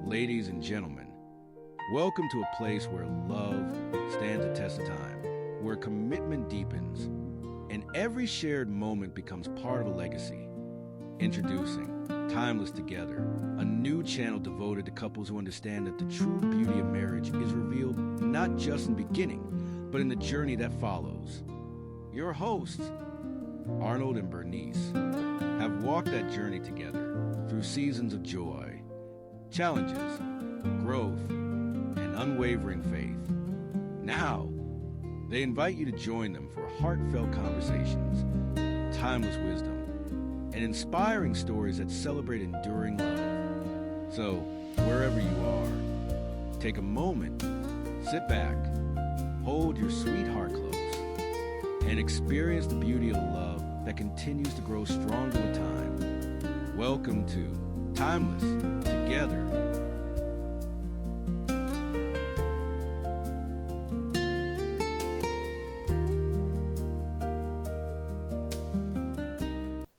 Ladies and gentlemen, welcome to a place where love stands the test of time, where commitment deepens, and every shared moment becomes part of a legacy. Introducing Timeless Together, a new channel devoted to couples who understand that the true beauty of marriage is revealed not just in the beginning, but in the journey that follows. Your hosts, Arnold and Bernice, have walked that journey together through seasons of joy, challenges, growth, and unwavering faith. Now, they invite you to join them for heartfelt conversations, timeless wisdom, and inspiring stories that celebrate enduring love. So, wherever you are, take a moment, sit back, hold your sweetheart close, and experience the beauty of love that continues to grow stronger with time. Welcome to Timeless Together.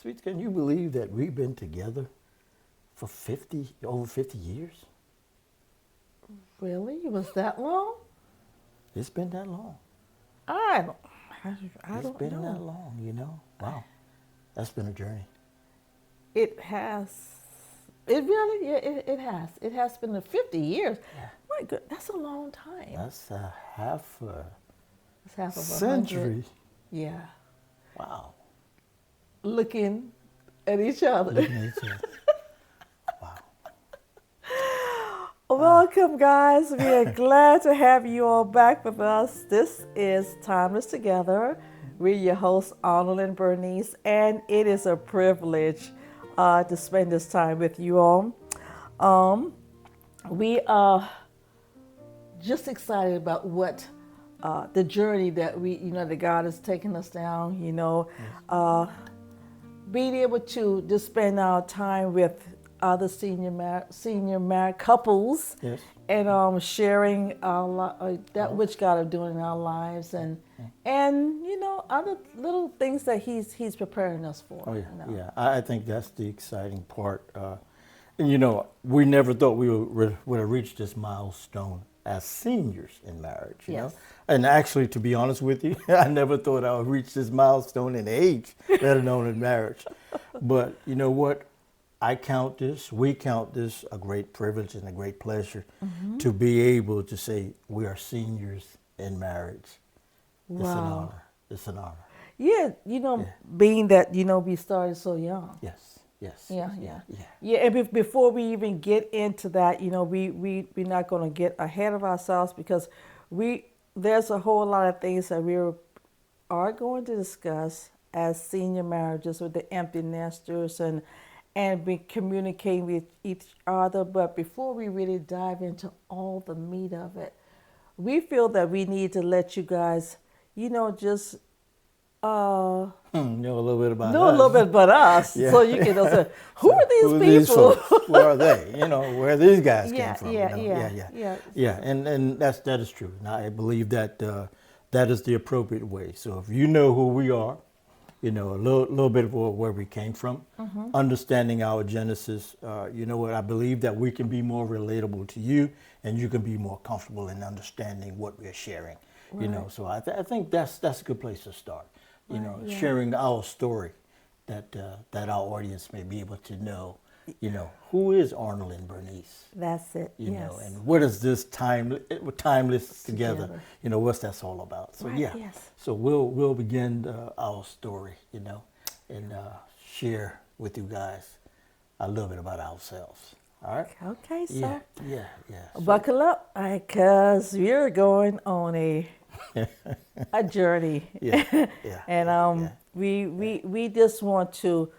Sweet, can you believe that we've been together for over 50 years? Really? It was that long? It's been that long. I It's don't been know. that long, you know? Wow. That's been a journey. It has. It really, yeah, it has. It has been 50 years. Yeah. My good, that's a long time. That's a half a It's half of a century. 100. Yeah. Wow. Looking at each other. Looking at each other. Wow. Welcome, guys. We are glad to have you all back with us. This is Timeless Together. We're your hosts, Arnold and Bernice, and it is a privilege to spend this time with you all. We are just excited about what the journey that that God has taken us down. Being able to just spend our time with other senior married couples, Yes. and sharing that which God is doing in our lives, and other little things that He's preparing us for. Oh, yeah. you know. Yeah. I think that's the exciting part. And, we never thought we would have reached this milestone as seniors in marriage, you know? Yes. And actually, to be honest with you, I never thought I would reach this milestone in age, let alone in marriage. But you know what? We count this a great privilege and a great pleasure to be able to say we are seniors in marriage. It's an Wow. honor. It's an honor. Yeah, being that we started so young. Yes, yes. Yeah, yes, yeah, yeah. And before we even get into that, we're not going to get ahead of ourselves, because there's a whole lot of things that we are going to discuss as senior marriages with the empty nesters, and be communicating with each other. But before we really dive into all the meat of it, we feel that we need to let you guys, just Know a little bit about know a us. little bit about us, Yeah. so you can say, who are these Who are these people? folks? Where are they? Where these guys Yeah, came from. yeah, yeah. yeah. Yeah, and that is true. And I believe that that is the appropriate way. So if you know who we are, a little bit of where we came from, understanding our genesis, I believe that we can be more relatable to you, and you can be more comfortable in understanding what we're sharing. Right. So I think that's a good place to start. Right, yeah. Sharing our story, that our audience may be able to know, who is Arnold and Bernice. That's it. Yes. And what is this timeless together? What's that's all about? So Right, yeah, yes. so we'll begin our story, and share with you guys a little bit about ourselves. All right? Okay, so Yeah. So, buckle up, because we're going on a journey. yeah. And yeah. we just want to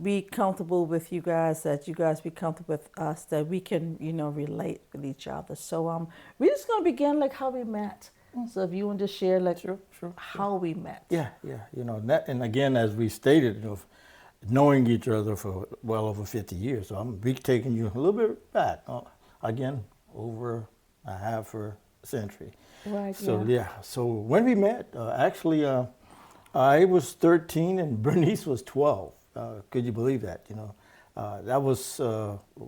be comfortable with you guys, that you guys be comfortable with us, that we can relate with each other. So we're just gonna begin like how we met. So if you want to share Sure. how we met. Yeah. And again, as we stated, knowing each other for well over 50 years, so I'm taking you a little bit back. Again, over a half a century. Right. So so when we met, actually, I was 13 and Bernice was 12. Could you believe that? That was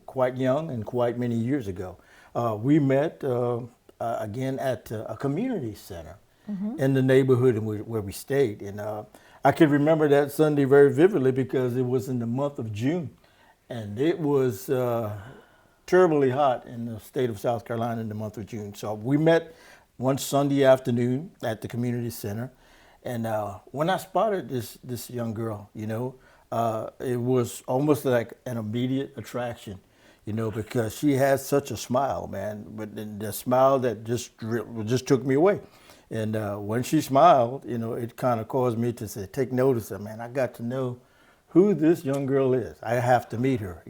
quite young and quite many years ago. We met again at a community center in the neighborhood where we stayed. And I can remember that Sunday very vividly because it was in the month of June. And it was terribly hot in the state of South Carolina in the month of June. So we met one Sunday afternoon at the community center. And when I spotted this young girl, it was almost like an immediate attraction, because she had such a smile, man. But the smile that just took me away. And when she smiled, it kind of caused me to say, take notice of, man, I got to know who this young girl is. I have to meet her,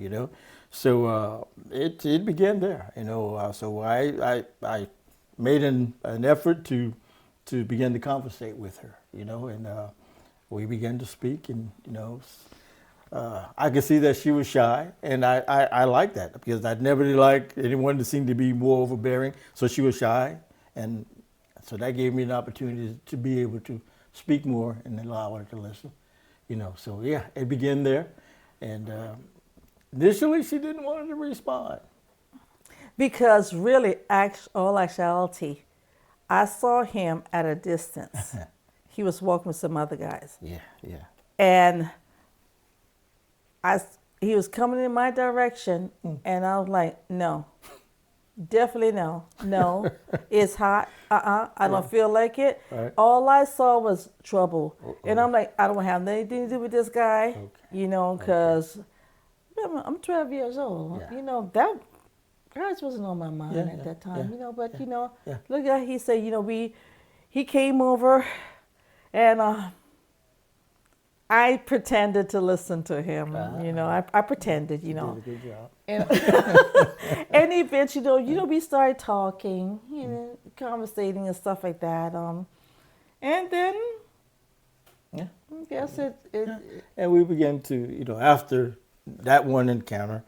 So it began there, So I made an effort to begin to conversate with her, and we began to speak, and I could see that she was shy, and I like that because I'd never really liked anyone to seem to be more overbearing. So she was shy, and so that gave me an opportunity to be able to speak more and allow her to listen, So yeah, it began there, and initially she didn't want to respond. Because really, all actuality, I saw him at a distance. He was walking with some other guys. Yeah. And he was coming in my direction, and I was like, no, definitely no. It's hot. I don't feel like it. Right. All I saw was trouble. And I'm like, I don't have anything to do with this guy, because I'm 12 years old. Yeah. That guys wasn't on my mind at that time, but look at, he said, he came over, and I pretended to listen to him, I pretended, You did a good job. and, and eventually, we started talking, conversating and stuff like that, and then, I guess and we began to, after that one encounter,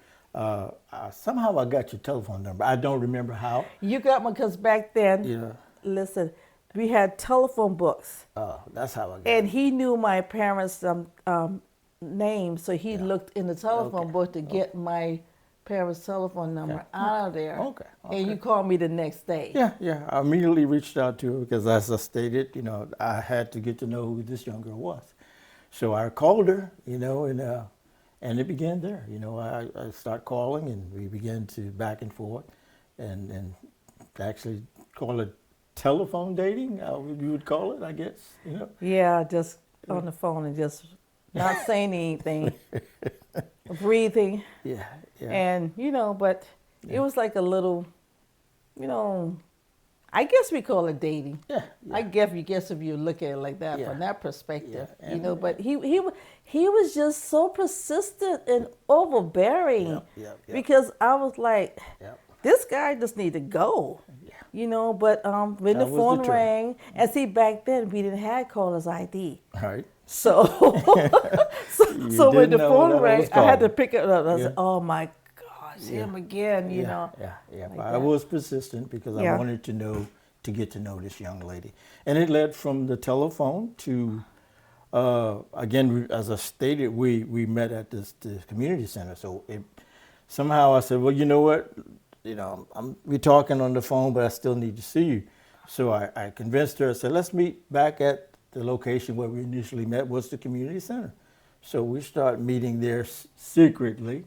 somehow I got your telephone number. I don't remember how. You got me because back then, listen, we had telephone books. Oh, that's how I got And it. he knew my parents' name, so he looked in the telephone book to get my parents' telephone number out of there. Okay. And you called me the next day. Yeah. I immediately reached out to her because, as I stated, I had to get to know who this young girl was. So I called her, and it began there. I started calling, and we began to back and forth, and actually call it telephone dating, you would call it, I guess. Yeah, just on the phone and just not saying anything, breathing. Yeah. And, but it was like a little, I guess we call it dating. Yeah. I guess if you look at it like that from that perspective, Yeah. but he was just so persistent and overbearing because I was like, this guy just need to go, but when the phone rang, and see, back then we didn't have caller's ID. All right. So, so when the phone rang, I had to pick it up. I said, oh my gosh, him again, Yeah. Like But I that. was persistent because I wanted to get to know this young lady. And it led from the telephone to, again, as I stated, we met at this community center. So somehow I said, well, you know what? We're talking on the phone, but I still need to see you. So I convinced her. I said, let's meet back at the location where we initially met, was the community center. So we started meeting there secretly.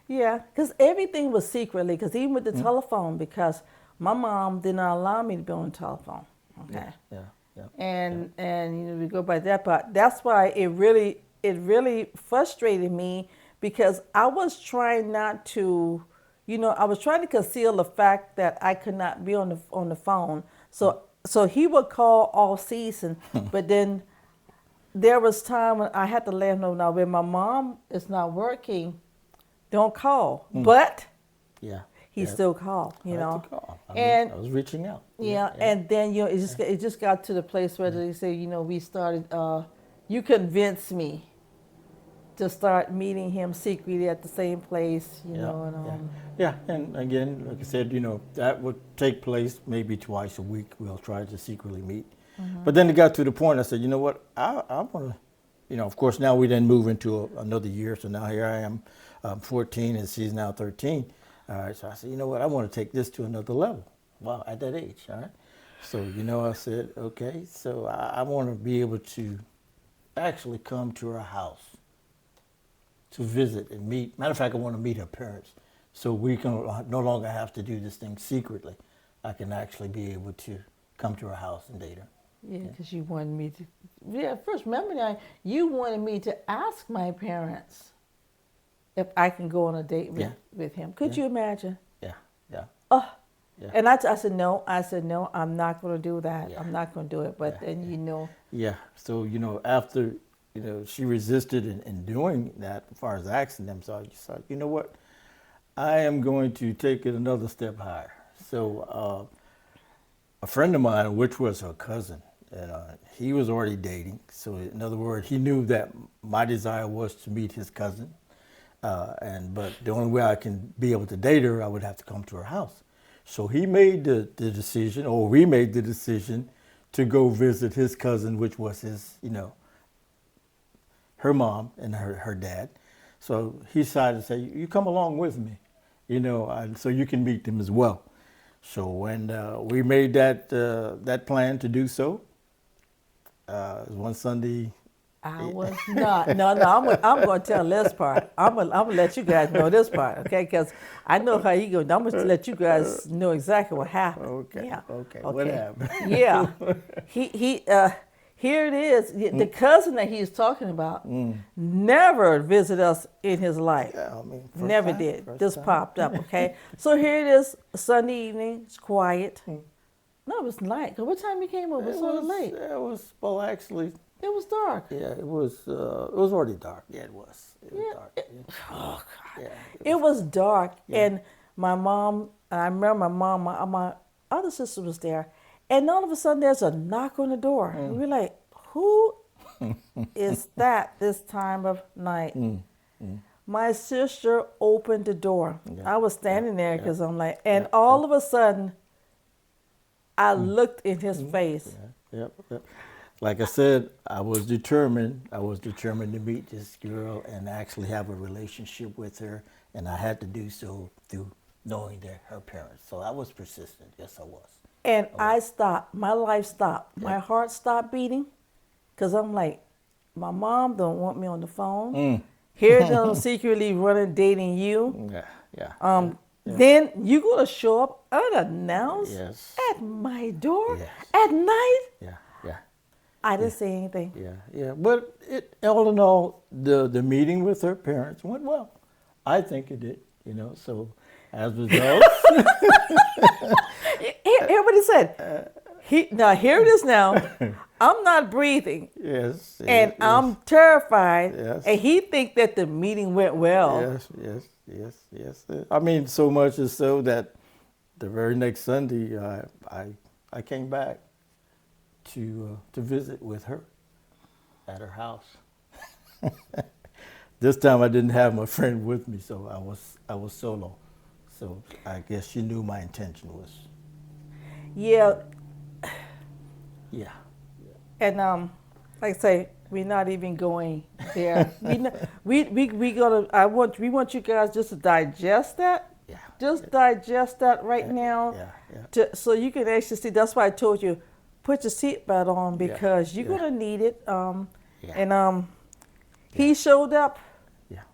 Yeah, because everything was secretly, because even with the telephone, because my mom did not allow me to be on the telephone. Okay. Yeah. And we go by that, but that's why it really frustrated me, because I was trying not to, I was trying to conceal the fact that I could not be on the phone. So he would call all season, but then there was time when I had to let him know, now when my mom is not working, don't call. But he still called, I had to call. And I was reaching out. and then it just got to the place where they say, we started. You convinced me to start meeting him secretly at the same place, And again, like I said, that would take place maybe twice a week. We'll try to secretly meet. But then it got to the point, I said, you know what, I want to of course, now we then move into another year. So now here I am, 14, and she's now 13. All right. So I said, you know what? I want to take this to another level. Wow, at that age. All right. So, I said, okay. So I want to be able to actually come to her house to visit and meet. Matter of fact, I want to meet her parents. So we can no longer have to do this thing secretly. I can actually be able to come to her house and date her. Yeah, because you wanted me to. Yeah, first remember now, you wanted me to ask my parents if I can go on a date with him. Could you imagine? Yeah, yeah. Oh, Yeah. and I said no. I said no. I'm not going to do that. Yeah. I'm not going to do it. But then Yeah. So after she resisted in doing that as far as asking them. So I just thought, you know what, I am going to take it another step higher. So a friend of mine, which was her cousin, and he was already dating. So in other words, he knew that my desire was to meet his cousin, but the only way I can be able to date her, I would have to come to her house. So he made the decision, or we made the decision, to go visit his cousin, which was his, her mom and her dad. So he decided to say, you come along with me, and so you can meet them as well. So when we made that plan to do so, one Sunday. I was not. No, I'm going to tell this part. I'm gonna let you guys know this part, okay? Because I know how you go. I'm going to let you guys know exactly what happened. Okay. Yeah. Okay. What happened? Yeah. He here it is. The cousin that he's talking about never visited us in his life. Yeah, never did. Just popped up, okay? So here it is, Sunday evening. It's quiet. No, it was night. 'Cause what time you came over? It was so late. It was, well, actually. It was dark. Yeah, it was already dark. Yeah, it was. It was dark. Oh, God. Yeah, It was dark. And my mom, and I remember my other sister was there. And all of a sudden, there's a knock on the door. And we're like, who is that this time of night? My sister opened the door. Yeah. I was standing there because I'm like, and all of a sudden, I looked in his face. Yep. Like I said, I was determined to meet this girl and actually have a relationship with her, and I had to do so through knowing her parents. So I was persistent. Yes, I was. And I stopped. My life stopped. My heart stopped beating, because I'm like, my mom don't want me on the phone. Here them secretly running, dating you. Yeah. Then you gonna show up unannounced at my door at night? Yeah. I didn't say anything. Yeah. But all in all, the meeting with her parents went well. I think it did. So as a result. Hear what he said. Here it is now. I'm not breathing. Yes. And I'm terrified. Yes. And he think that the meeting went well. Yes. I mean, so much is so that the very next Sunday, I came back to visit with her at her house. This time I didn't have my friend with me, so I was solo. So I guess she knew my intention was. Yeah. Yeah. And like I say, we're not even going there. we gonna. We want you guys just to digest that. Yeah. Just digest that right now. Yeah. So you can actually see. That's why I told you, put your seatbelt on, because you're gonna need it. And he showed up. Yeah.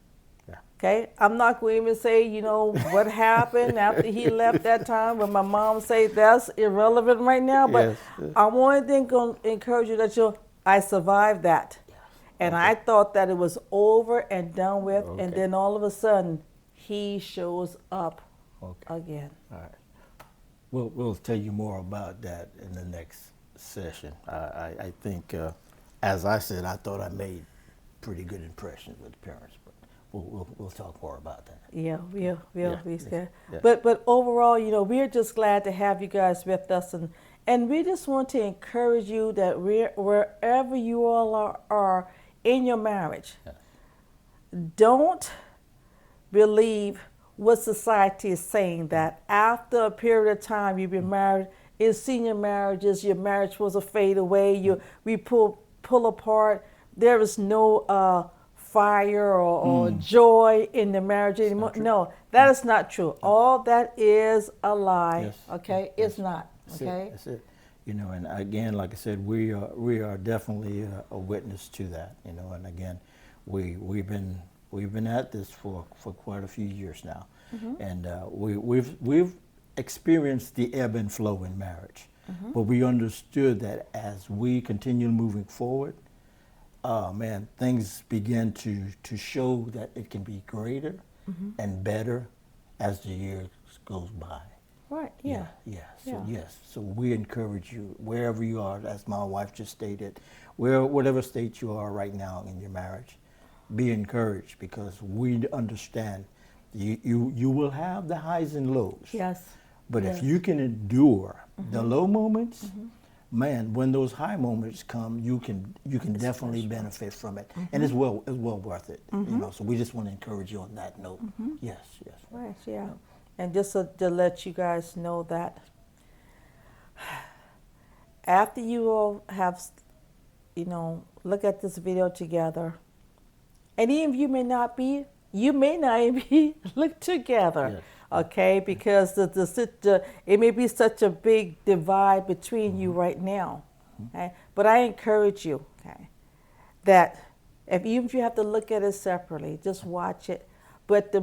Okay, I'm not going to even say, what happened after he left that time. When my mom say that's irrelevant right now, but I wanted to encourage you that I survived that, and I thought that it was over and done with, and then all of a sudden, he shows up again. All right. We'll tell you more about that in the next session. I think, as I said, I thought I made pretty good impressions with the parents, but we'll talk more about that. Yeah, we scared. Yeah. But overall, we're just glad to have you guys with us, and we just want to encourage you that wherever you all are in your marriage, don't believe what society is saying, that after a period of time you've been married, in senior marriages, your marriage was a fade away, we pull apart. there is no fire or joy in the marriage anymore. No, that is not true. All that is a lie. Yes. Okay, it's not. That's Okay. it. That's it. You know, and again, like I said, we are definitely a witness to that. You know, and again, we've been at this for quite a few years now, and we've experienced the ebb and flow in marriage, but we understood that as we continue moving forward, man, things begin to show that it can be greater and better as the years goes by. Right. Yeah. So Yeah. yes. So we encourage you wherever you are, as my wife just stated, whatever state you are right now in your marriage, be encouraged because we understand you will have the highs and lows. Yes. But Yes. if you can endure the low moments, man, when those high moments come, you can definitely benefit from it, and it's well worth it. You know, so we just want to encourage you on that note. Yes. Right, yeah. And just to let you guys know that after you all have, look at this video together, and even you may not even be look together, Yes. okay? Because it may be such a big divide between you right now, okay? But I encourage you, okay, that even if you have to look at it separately, just watch it. But the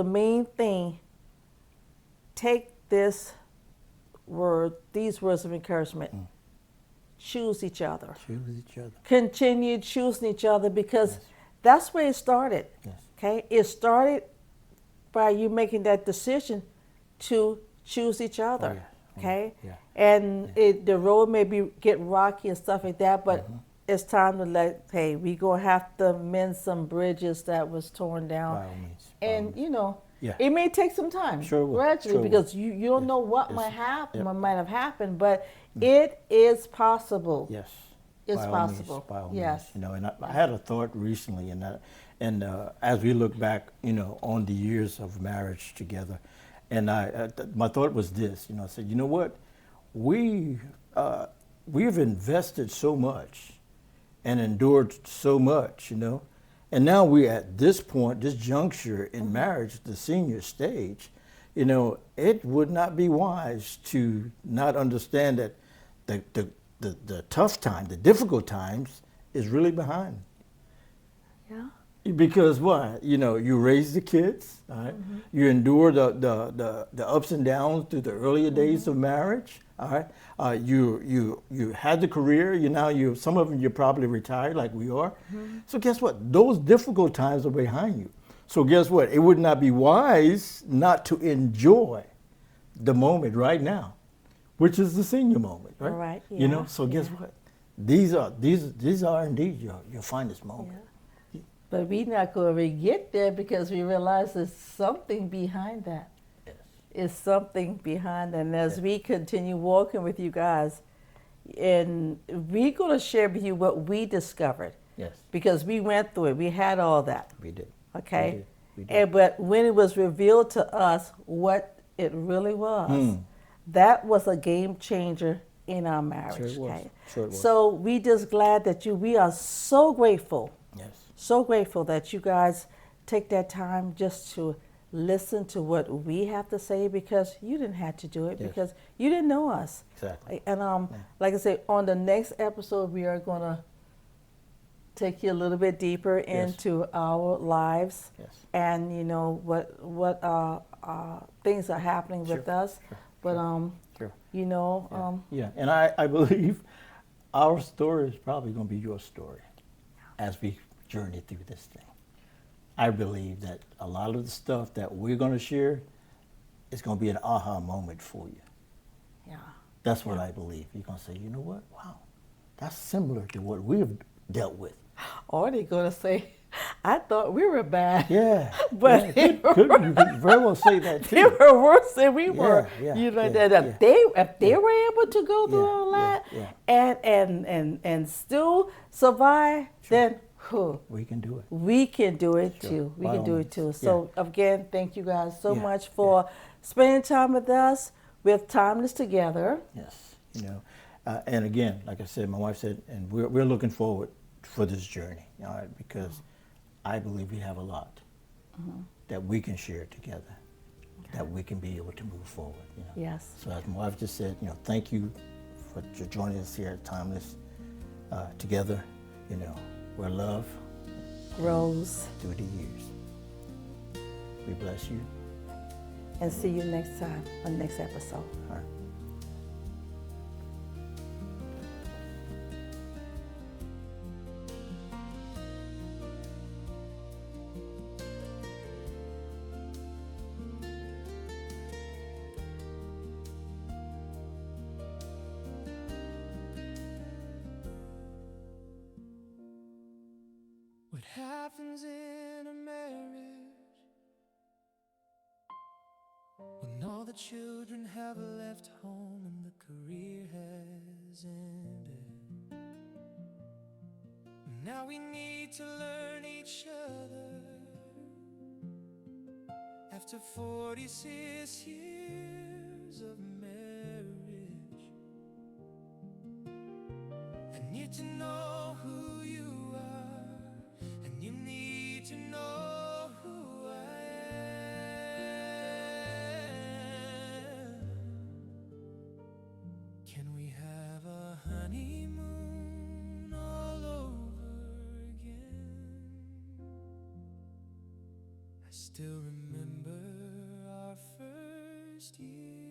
main thing, take these words of encouragement. Choose each other. Choose each other. Continue choosing each other because that's where it started. Yes. Okay? It started by you making that decision to choose each other. yeah. Okay? Yeah. And the road may get rocky and stuff like that, but it's time to we gonna have to mend some bridges that was torn down. By all means. And Yeah. it may take some time, Sure will. gradually, Sure will. because you don't know what Yes. might happen, Yep. what might have happened, but it is possible. Yes. It's by all possible. Means, by all Yes. means. You know, and I had a thought recently, and as we look back, on the years of marriage together, and my thought was this. I said, you know what, we've invested so much and endured so much, and now we're at this point, this juncture in marriage, the senior stage. It would not be wise to not understand that the tough time, the difficult times, is really behind. Yeah. Because why? You raise the kids, all right? You endure the ups and downs through the earlier days of marriage, all right? You had the career. Some of them you're probably retired, like we are. So guess what? Those difficult times are behind you. So guess what? It would not be wise not to enjoy the moment right now, which is the senior moment, right? Right, yeah, So guess yeah. what? These are indeed your finest moment. Yeah. But we're not going to get there because we realize there's something behind that. Yes. It's something behind that. And as we continue walking with you guys, and we're going to share with you what we discovered Yes, because we went through it. We had all that. we did. Okay? We did. But when it was revealed to us what it really was, that was a game changer in our marriage. Sure it was. Okay? Sure it was. So we just glad that we are so grateful, Yes. so grateful that you guys take that time just to listen to what we have to say because you didn't have to do it Yes. because you didn't know us. Exactly. And like I say, on the next episode, we are going to take you a little bit deeper Yes. into our lives Yes. and what things are happening with Sure, us. sure, But Sure. yeah. And I believe our story is probably going to be your story as we journey through this thing. I believe that a lot of the stuff that we're going to share is going to be an aha moment for you. Yeah. That's what I believe. You're going to say, you know what? Wow, that's similar to what we've dealt with. Or they're going to say, I thought we were bad. Yeah. But yeah, you could very well say that they too. were worse than we were. yeah, That yeah. if they were able to go through Yeah, all that yeah. and still survive, then We can do it. we can do it Sure. too. We By can all do it means. too. So again, thank you guys so Yeah, much for spending time with us with Timeless Together. Yes. And again, like I said, my wife said, and we're looking forward for this journey, all right? Because I believe we have a lot that we can share together, that we can be able to move forward. You know? Yes. So as my wife just said, you know, thank you for joining us here at Timeless together. You know, where love Rose. through the years. We bless you. And see you next time on the next episode. All right. What happens in a marriage when all the children have left home and the career has ended? Now we need to learn each other after 46 years of marriage. I need to know who you are, and you need to know who I am. Can we have a honeymoon all over again? I still remember our first year.